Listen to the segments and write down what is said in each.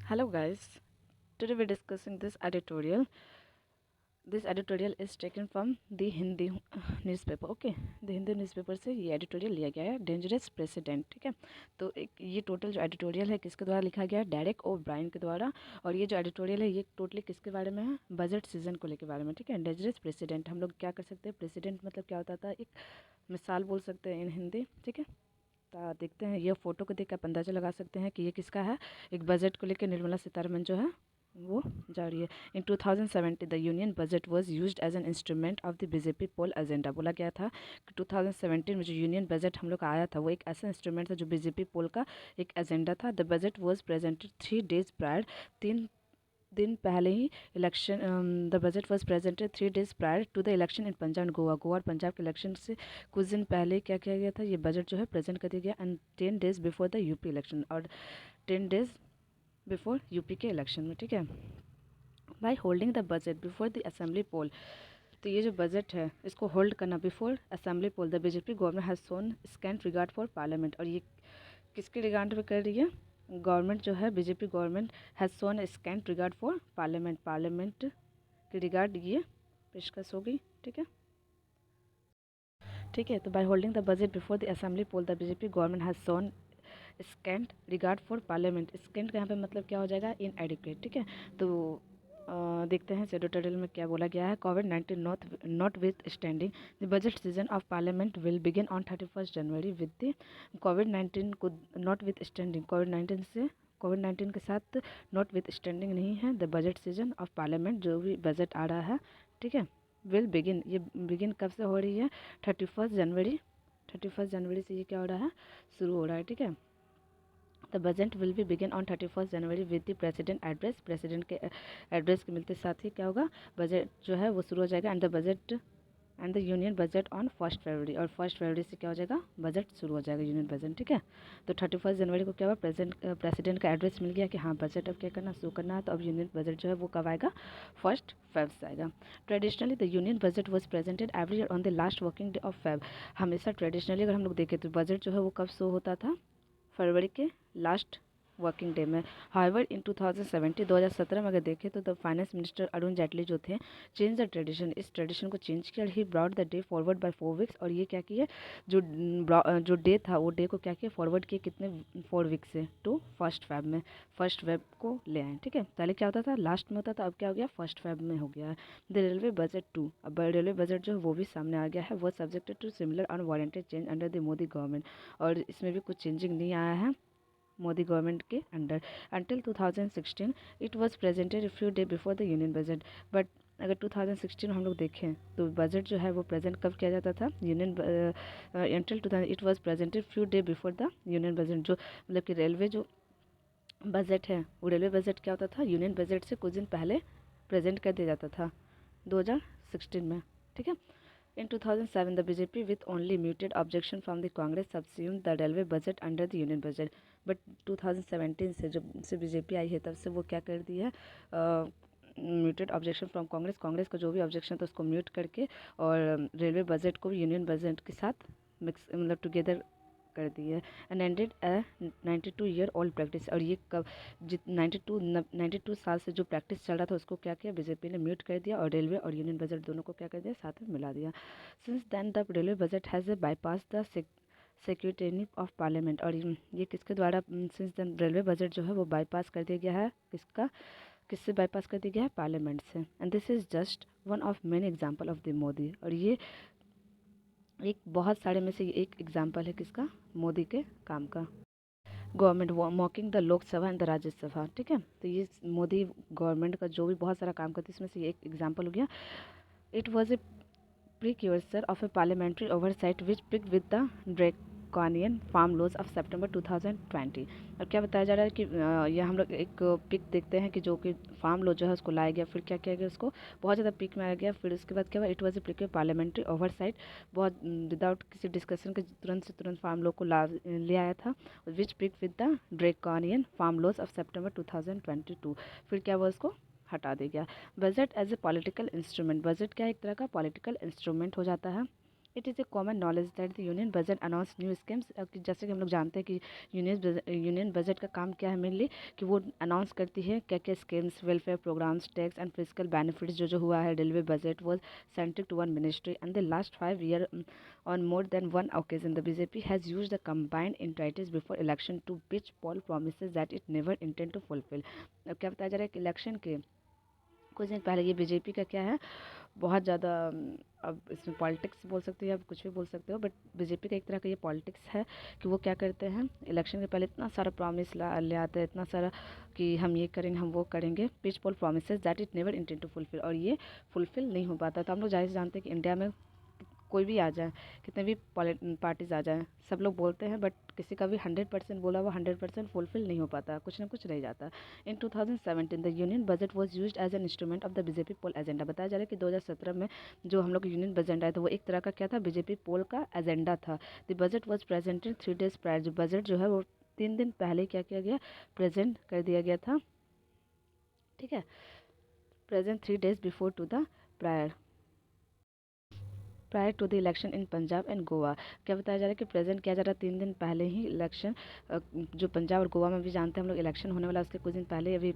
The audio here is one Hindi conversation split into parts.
Hello guys, today we're discussing this editorial. This editorial is taken from the Hindi newspaper. Okay, the Hindi newspaper से ये एडिटोरियल लिया गया है, डेंजरस प्रेसिडेंट। ठीक है, तो एक ये टोटल जो एडिटोरियल है किसके द्वारा लिखा गया है, डेरेक ओ ब्रायन के द्वारा। और ये जो एडिटोरियल है ये टोटली किसके बारे में है, बजट सीजन को लेकर बारे में। ठीक है, डेंजरस प्रेसिडेंट हम लोग क्या कर सकते हैं, प्रेसिडेंट मतलब क्या होता था, एक मिसाल बोल सकते हैं इन हिंदी। ठीक है, तो देखते हैं, ये फ़ोटो को देख कर आप अंदाज़ा लगा सकते हैं कि ये किसका है। एक बजट को लेकर निर्मला सीतारमन जो है वो जा रही है। In 2017 the union budget was used as an instrument of the BJP poll agenda. बोला गया था कि 2017 में जो यूनियन बजट हम लोग का आया था वो एक ऐसा इंस्ट्रूमेंट था जो बीजेपी पोल का एक एजेंडा था। The budget was presented 3 days prior, 3 दिन पहले ही election. The budget was presented 3 days prior to the election in Punjab and Goa. Goa और पंजाब के इलेक्शन से कुछ दिन पहले क्या किया गया था, ये बजट जो है प्रेजेंट कर दिया गया। And 10 days before the UP election, और 10 days बिफोर यूपी के इलेक्शन में। ठीक है, by holding the budget before the assembly poll. तो ये जो बजट है इसको होल्ड करना before assembly poll, the BJP government has shown scant regard for parliament. और ये किसके रिगार्ड में कर रही है, गवर्नमेंट जो है BJP government has shown scant regard for parliament, parliament के रिगार्ड ये पेशकश होगी। ठीक है, ठीक है, तो by holding the budget before the assembly poll the BJP government has shown scant regard for parliament. Scant का यहाँ पे मतलब क्या हो जाएगा, इन एडिक्वेट। ठीक है, तो देखते हैं एडिटोरियल में क्या बोला गया है। कोविड-19 notwithstanding the budget season of parliament will begin on 31 January with the कोविड-19 को नॉट विथ स्टैंडिंग, कोविड-19 के साथ नॉट विथ स्टैंडिंग नहीं है the budget season of parliament, जो भी बजट आ रहा है। ठीक है, विल बिगिन, ये बिगिन कब से हो रही है, 31 जनवरी। 31 जनवरी से ये क्या हो रहा है, शुरू हो रहा है। ठीक है, the budget will be begin on 31 January with the president address. President के एड्रेस के मिलते साथ ही क्या होगा, बजट जो है वो शुरू हो जाएगा। And the budget and the union budget on 1 February, और 1 फरवरी से क्या हो जाएगा, बजट शुरू हो जाएगा, यूनियन बजट। ठीक है, तो 31 जनवरी को क्या हुआ, प्रेसिडेंट का एड्रेस मिल गया कि हाँ बजट अब क्या करना, शुरू करना है। तो अब यूनियन बजट जो है वो कब आएगा, 1 फेब से आएगा। Traditionally the union budget was presented every year on the last working day of Feb. हमेशा ट्रेडिशनली अगर हम लोग देखें तो बजट जो है वो कब शो होता था, फरवरी के लास्ट वर्किंग डे में। हाउएवर इन 2017 में अगर देखें तो the finance minister Arun Jaitley जो थे, चेंज द ट्रेडिशन, इस ट्रेडिशन को चेंज किया। He brought the day forward by 4 weeks, और ये क्या किया, जो जो डे था वो डे को क्या किया, फॉरवर्ड किए कितने, 4 वीक से टू 1 फेब में, 1 फेब को ले आए। ठीक है, पहले क्या होता था, लास्ट में होता था, अब क्या हो गया, 1 फेब में हो गया है। द रेलवे बजट टू, अब रेलवे बजट जो है वो भी सामने आ गया है। वो subjected to similar unwarranted change under the Modi government, और इसमें भी कुछ चेंजिंग नहीं आया है मोदी गवर्नमेंट के under. Until 2016 it was presented few day before the union budget. But अगर 2016 में हम लोग देखें तो बजट जो है वो प्रेजेंट कब किया जाता था, union until 2000 it was presented few day before the union budget. जो मतलब कि रेलवे जो बजट है वो रेलवे बजट क्या होता था, यूनियन बजट से कुछ दिन पहले प्रेजेंट कर दिया जाता था 2016 में। ठीक है, in 2007, the BJP, with only muted objection from the Congress, subsumed the railway budget under the union budget. But 2017 से जब से बीजेपी आई है तब से वो क्या कर दी है, muted objection from Congress, Congress का जो भी ऑब्जेक्शन था उसको म्यूट करके, और रेलवे बजट को यूनियन बजट के साथ मिक्स मतलब टुगेदर कर दी है। एंड एंडेड 92-year-old प्रैक्टिस, और ये कब, जित 92 साल से जो प्रैक्टिस चल रहा था उसको क्या किया, बीजेपी ने म्यूट कर दिया, और रेलवे और यूनियन बजट दोनों को क्या कर दिया, साथ में मिला दिया। Since then the railway budget has bypass the secretary of parliament, और ये किसके द्वारा, सिंस देन रेलवे बजट जो है वो बाईपास कर दिया गया है, किसका, किससे बाईपास कर दिया गया है, पार्लियामेंट से। And this is just one of many example of the Modi, और ये एक बहुत सारे में से एक एग्जाम्पल है किसका, मोदी के काम का। Government मॉकिंग the Lok Sabha and the Rajya Sabha. ठीक है, तो ये मोदी गवर्नमेंट का जो भी बहुत सारा काम करती है इसमें से ये एक एग्जाम्पल हो गया। It was A precursor of a parliamentary oversight which picked with the draconian farm laws of September 2020। और क्या बताया जा रहा है कि यह हम लोग एक पिक देखते हैं कि जो कि फार्म लॉ जो है उसको लाया गया, फिर क्या किया गया, उसको बहुत ज़्यादा पिक में आया गया, फिर उसके बाद क्या हुआ, it was a pick parliamentary oversight, बहुत विदाउट किसी डिस्कशन के तुरंत से तुरंत फार्म लॉ को ले आया था, which pick with the draconian farm laws of September 2022। फिर क्या हुआ, उसको हटा दिया गया। Budget as a political instrument, budget क्या एक तरह का पॉलिटिकल इंस्ट्रूमेंट हो जाता है। It is a common knowledge that the union budget announce new schemes. जैसे कि हम लोग जानते हैं कि यूनियन बजट का काम क्या है मेनली, कि वो अनाउंस करती है क्या क्या schemes, welfare programs, tax and physical benefits. जो जो हुआ है railway budget was centric to one ministry and the last 5 year on more than one occasion the BJP has used the combined entities before election to pitch poll promises that it never intend to fulfill। अब क्या बताया जा रहा है कि इलेक्शन के कुछ दिन पहले ये बीजेपी का क्या है, बहुत ज़्यादा अब इसमें पॉलिटिक्स बोल सकते हो या कुछ भी बोल सकते हो, बट बीजेपी का एक तरह का ये पॉलिटिक्स है कि वो क्या करते हैं इलेक्शन के पहले इतना सारा प्रॉमिस ले आते हैं, इतना सारा कि हम ये करेंगे, हम वो करेंगे, pitch poll promises that it never intend to fulfil, और ये फुलफिल नहीं हो पाता। तो हम लोग जाहिर से जानते हैं कि इंडिया में कोई भी आ जाए, कितने भी पार्टीज आ जाए, सब लोग बोलते हैं, बट किसी का भी 100% बोला हुआ 100% फुलफिल नहीं हो पाता, कुछ ना कुछ रह जाता। In 2017 the union budget was used as an instrument of the BJP poll agenda. बताया जा रहा है कि 2017 में जो हम लोग यूनियन बजट आया था वो एक तरह का क्या था, बीजेपी पोल का एजेंडा था। The budget was presented 3 days prior. जो बजट जो है वो 3 दिन पहले क्या किया गया, प्रेजेंट कर दिया गया था, ठीक है, present 3 days before to the prior to the election in Punjab and Goa. क्या बताया जा रहा है कि प्रेजेंट किया जा रहा है 3 दिन पहले ही इलेक्शन, जो पंजाब और गोवा में भी जानते हैं हम लोग इलेक्शन होने वाला, उसके कुछ दिन पहले अभी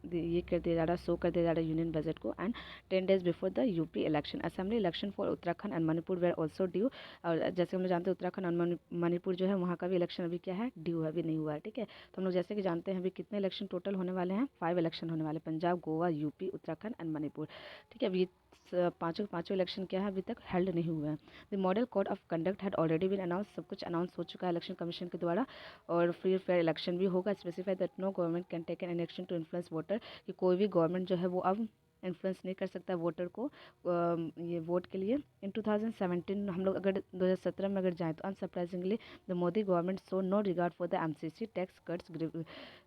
ये कर दिया जा रहा है, शो कर दिया जा रहा है यूनियन बजट को। And 10 days before the UP election assembly election for Uttarakhand and Manipur were also due. और जैसे हम लोग जानते हैं उत्तराखंड और मणिपुर जो है वहाँ का भी इलेक्शन अभी क्या है, ड्यू है, अभी नहीं हुआ है, ठीक है। तो हम लोग जैसे कि जानते हैं अभी कितने इलेक्शन टोटल होने वाले हैं, 5 इलेक्शन होने वाले, पंजाब, गोवा, यूपी, उत्तराखंड एंड मणिपुर, ठीक है। अभी पाँचों पाँचों इलेक्शन क्या है अभी तक हेल्ड नहीं हुए हैं। The model code of conduct had already been announce, सब कुछ अनाउंस हो चुका है इलेक्शन कमीशन के द्वारा, और फ्री फेयर इलेक्शन भी होगा। Specify that no government can take an action to influence voter, कि कोई भी गवर्नमेंट जो है वो अब इन्फ्लुएंस नहीं कर सकता वोटर को ये वोट के लिए। इन 2017 हम लोग अगर 2017 में अगर जाएँ तो unsurprisingly the Modi government so no regard for the MCC tax cuts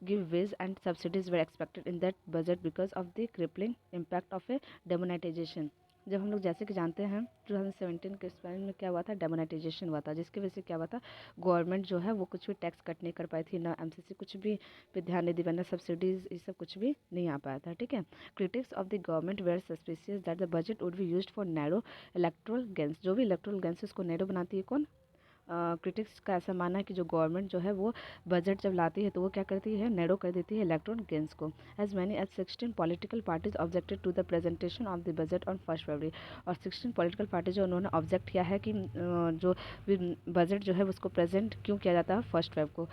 giveaways and subsidies were expected in that budget because of the crippling impact of a demonetisation. जब हम लोग जैसे कि जानते हैं 2017 के स्पेन में क्या हुआ था, डेमोनेटाइजेशन हुआ था, जिसकी वजह से क्या हुआ था, गवर्नमेंट जो है वो कुछ भी टैक्स कट नहीं कर पाई थी, ना एमसीसी कुछ भी पे ध्यान नहीं दी, ना सब्सिडीज, ये सब कुछ भी नहीं आ पाया था, ठीक है। Critics of the government were suspicious that the budget would be used for narrow electoral gains. जो भी इलेक्ट्रल गेन्स उसको नैरो बनाती है कौन, क्रिटिक्स का ऐसा मानना है कि जो गवर्नमेंट जो है वो बजट जब लाती है तो वो क्या करती है, नैरो कर देती है इलेक्ट्रॉन गेन्स को। As many as 16 political parties objected to the presentation of the budget on 1 February. और 16 पॉलिटिकल पार्टी जो उन्होंने ऑब्जेक्ट किया है कि जो बजट जो है उसको प्रेजेंट क्यों किया जाता है 1 फरवरी को।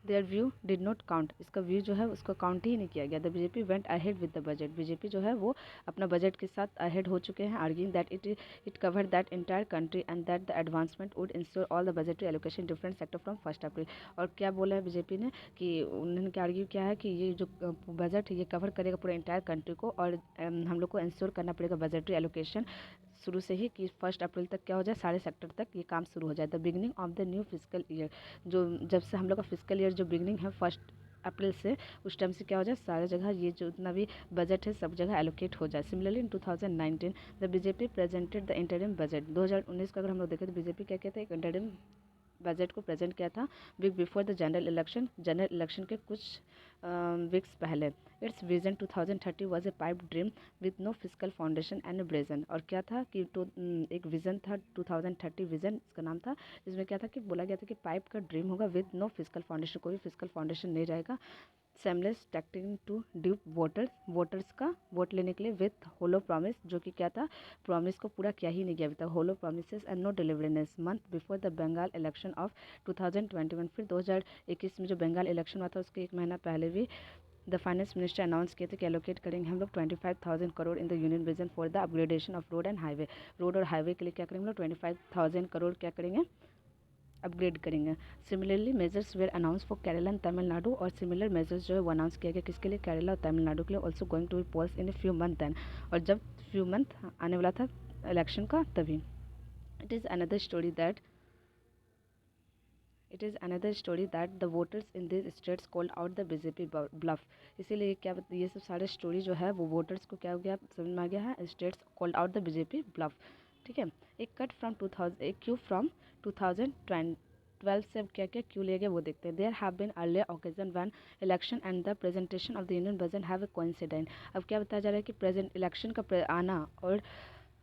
There view did not count, इसका व्यू जो है उसको काउंट ही नहीं किया गया। The BJP went ahead with the budget, BJP जो है वो अपना बजट के साथ अहेड हो चुके हैं, arguing that it cover that entire country and that the advancement would ensure all the budgetary allocation different sector from 1 April. और क्या बोला है बीजेपी ने कि उन्होंने क्या आर्ग्यू किया है कि ये जो बजट है ये कवर करेगा पूरे इंटायर कंट्री को, और हम लोग को इंश्योर करना पड़ेगा बजटरी एलोकेशन शुरू से ही कि 1 अप्रैल तक क्या हो जाए, सारे सेक्टर तक ये काम शुरू हो जाए। The beginning of the new physical year, जो जब से हम लोग का फिजिकल ईयर जो बिगनिंग है 1 अप्रैल से, उस टाइम से क्या हो जाए, सारे जगह ये जो उतना भी बजट है सब जगह एलोकेट हो जाए। Similarly in 2019 the BJP presented the interim budget. 2019 का अगर हम लोग देखें तो बीजेपी क्या कहते हैं, एक इंटरिम बजट को प्रेजेंट किया था week before the general election के कुछ वीक्स पहले। Its vision 2030 was a pipe dream with no physical foundation and brazen. और क्या था कि एक विज़न था 2030 विज़न इसका नाम था, जिसमें क्या था कि बोला गया था कि पाइप का ड्रीम होगा विद नो फिजिकल फाउंडेशन, कोई भी फिजिकल फाउंडेशन नहीं रहेगा। सेमलेस टैक्टिंग टू ड्यूप वोटर्स का वोट लेने के लिए विथ होलो प्रॉमिस, जो कि क्या था, प्रॉमिस को पूरा किया ही नहीं गया अभी तक, hollow promises and no deliveriness. Month before the Bengal election of 2021, फिर 2021 में जो बंगाल इलेक्शन हुआ था उसके 1 महीना पहले भी द फाइनेंस मिनिस्टर अनाउंस किए थे कि एलोकेट करेंगे हम लोग 25,000 crore in the union vision for the upgradation of road and highway. Road और हाईवे के लिए क्या करेंगे हम लोग 25,000 करोड़ क्या करेंगे, अपग्रेड करेंगे। Similarly measures were announce for Kerala and Tamil Nadu, और सिमिलर मेजर्स जो है वो अनाउंस किया गया किसके लिए, केरला और तमिलनाडु के लिए। Also going to be polls in a few month and, और जब फ्यू मंथ आने वाला था इलेक्शन का तभी। It is another story that the voters in this states called out the BJP bluff. इसीलिए क्या ये सब सारे स्टोरी जो है वो वोटर्स को क्या हो गया, समझ में आ गया है, states called out the BJP bluff, ठीक है। एक कट फ्रॉम 2000, एक क्यू फ्रॉम 2020 2012 से अब क्या क्या क्यों ले गए वो देखते हैं। There have been earlier occasion when election and the presentation of the union budget have coincident. अब क्या बताया जा रहा है कि प्रेजेंट इलेक्शन का आना और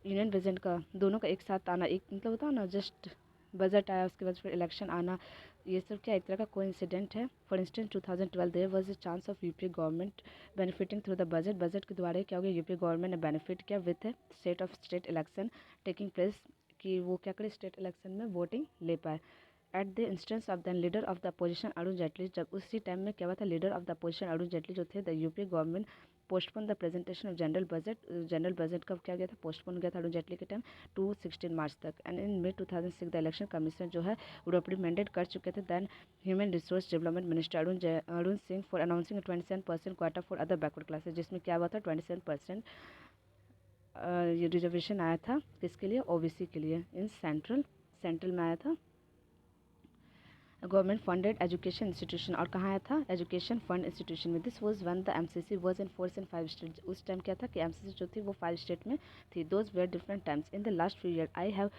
यूनियन बजट का दोनों का एक साथ आना, एक मतलब होता है ना, जस्ट बजट आया उसके बाद फिर इलेक्शन आना, ये सब क्या एक तरह का कोइंसिडेंट है। For instance 2012 there was a chance of UP government benefiting through the budget. Budget के द्वारा क्या हो गया, यूपी गवर्नमेंट ने बेनिफिट किया with state election taking place, कि वो क्या करे स्टेट इलेक्शन में वोटिंग ले पाए। At the instance of the leader of the opposition Arun Jaitley, जब उसी टाइम में क्या हुआ था, leader of the opposition Arun Jaitley जो थे, the UP government postpone the presentation of general budget. General budget कब क्या गया था, पोस्टपोन गया था अरुण जेटली के टाइम टू 16 मार्च तक। And in May 2006 the election commission जो है वो रिप्रीमेंडेड कर चुके थे then human resource development minister Arun Singh for announcing 27% quota for other backward classes, जिसमें क्या हुआ था 27% ये रिजर्वेशन आया था किसके लिए, ओबीसी के लिए। इन सेंट्रल में आया था गवर्नमेंट फंडेड एजुकेशन इंस्टीट्यूशन, और कहाँ आया था, एजुकेशन फंड इंस्टीट्यूशन में। This was when the MCC was in force in 5 state. उस टाइम क्या था कि एमसीसी जो थी वो 5 स्टेट में थी। Those were different times in the last few year I have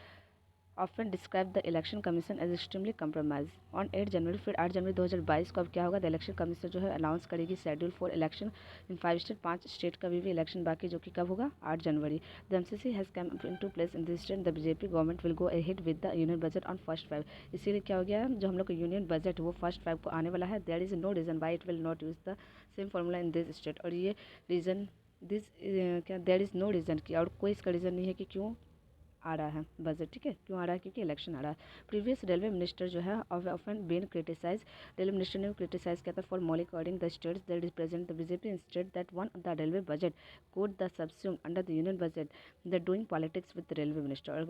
often describe the election commission as extremely compromise. On 8 January, फिर 8 जनवरी 2022 को अब क्या होगा, द इलेक्शन कमीशन जो है अनाउंस करेगी schedule for election in 5 state, 5 state का भी इलेक्शन बाकी, जो कि कब होगा 8 जनवरी। The MCC has come into place in this state, the BJP government will go ahead with the union budget on first 5। इसीलिए क्या हो गया, जो हम लोग का यूनियन बजट वो फर्स्ट 5 को आने वाला है। There is no reason why it will not use the same formula in this state. और ये रीज़न क्या, देयर इज़ नो रीज़न की, और कोई इसका रीज़न नहीं है कि क्यों आ रहा है बजट, ठीक है, क्यों आ रहा है, क्योंकि इलेक्शन आ रहा है। प्रीवियस रेलवे मिनिस्टर जो है often been criticise, railway minister ने क्रिटिसाइज किया था for monitoring the states that represent the BJP state that one the railway budget code the subsume under the union budget the doing politics with railway minister. और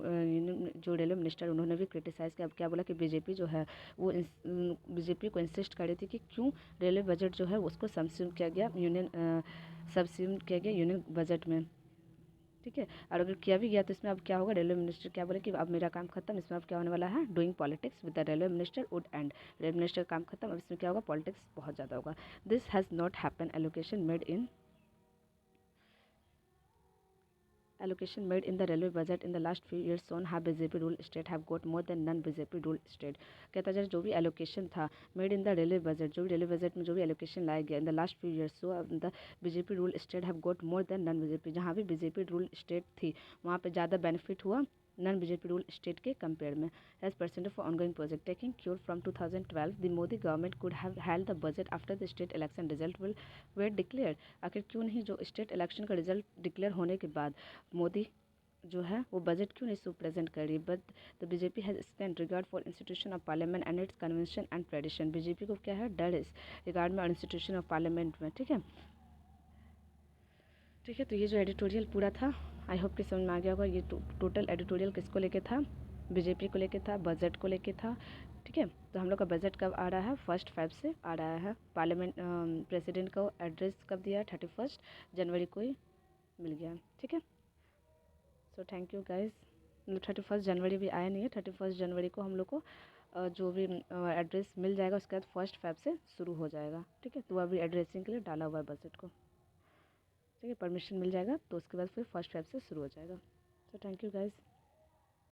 जो रेलवे मिनिस्टर उन्होंने भी क्रिटिसाइज किया, अब क्या बोला कि बीजेपी जो है वो बीजेपी को इंसिस्ट कर रही थी कि क्यों रेलवे बजट जो है उसको सबस्यूम किया गया यूनियन बजट में, ठीक है। और अगर किया भी गया तो इसमें अब क्या होगा, रेलवे मिनिस्टर क्या बोले कि अब मेरा काम खत्म, इसमें अब क्या होने वाला है, doing politics with the railway minister would and. Railway minister काम खत्म, अब इसमें क्या होगा, पॉलिटिक्स बहुत ज़्यादा होगा। This has not happen allocation made in the railway budget in the last few years shown how BJP rule state have got more than non BJP rule state। कहता है जो भी allocation था made in the railway budget, जो भी रेलवे बजट में जो भी allocation लाया गया in the last few years so the BJP rule state have got more than non BJP, जहाँ भी BJP rule state थी वहाँ पे ज़्यादा benefit हुआ नॉन बीजेपी रूल स्टेट के कंपेयर में। As percent for ongoing project taking cure from 2012 the Modi government could have held the budget after the state election result will were declare. आखिर क्यों नहीं, जो स्टेट इलेक्शन का रिजल्ट डिक्लेयर होने के बाद मोदी जो है वो बजट क्यों नहीं सो प्रेजेंट कर रही। But the BJP has stand regard for institution of parliament and it's convention and tradition. BJP को क्या है, डर इस रिगार्ड में और इंस्टीट्यूशन ऑफ पार्लियामेंट में, ठीक है। ठीक है, तो ये जो एडिटोरियल पूरा था आई होप कि समझ में आ गया होगा। ये टोटल एडिटोरियल किसको लेके था, बीजेपी को लेके था, बजट को लेके था, ठीक है। तो हम लोग का बजट कब आ रहा है, फर्स्ट 5 से आ रहा है। पार्लियामेंट प्रेसिडेंट को एड्रेस कब दिया, 31 जनवरी को ही मिल गया, ठीक है। So thank you guys. 31 जनवरी भी आया नहीं है, 31 जनवरी को हम लोग को जो भी एड्रेस मिल जाएगा उसके बाद फर्स्ट 5 से शुरू हो जाएगा, ठीक है। तो अभी एड्रेसिंग के लिए डाला हुआ है बजट को, ठीक है। परमिशन मिल जाएगा तो उसके बाद फिर फर्स्ट 5 से शुरू हो जाएगा। So thank you guys.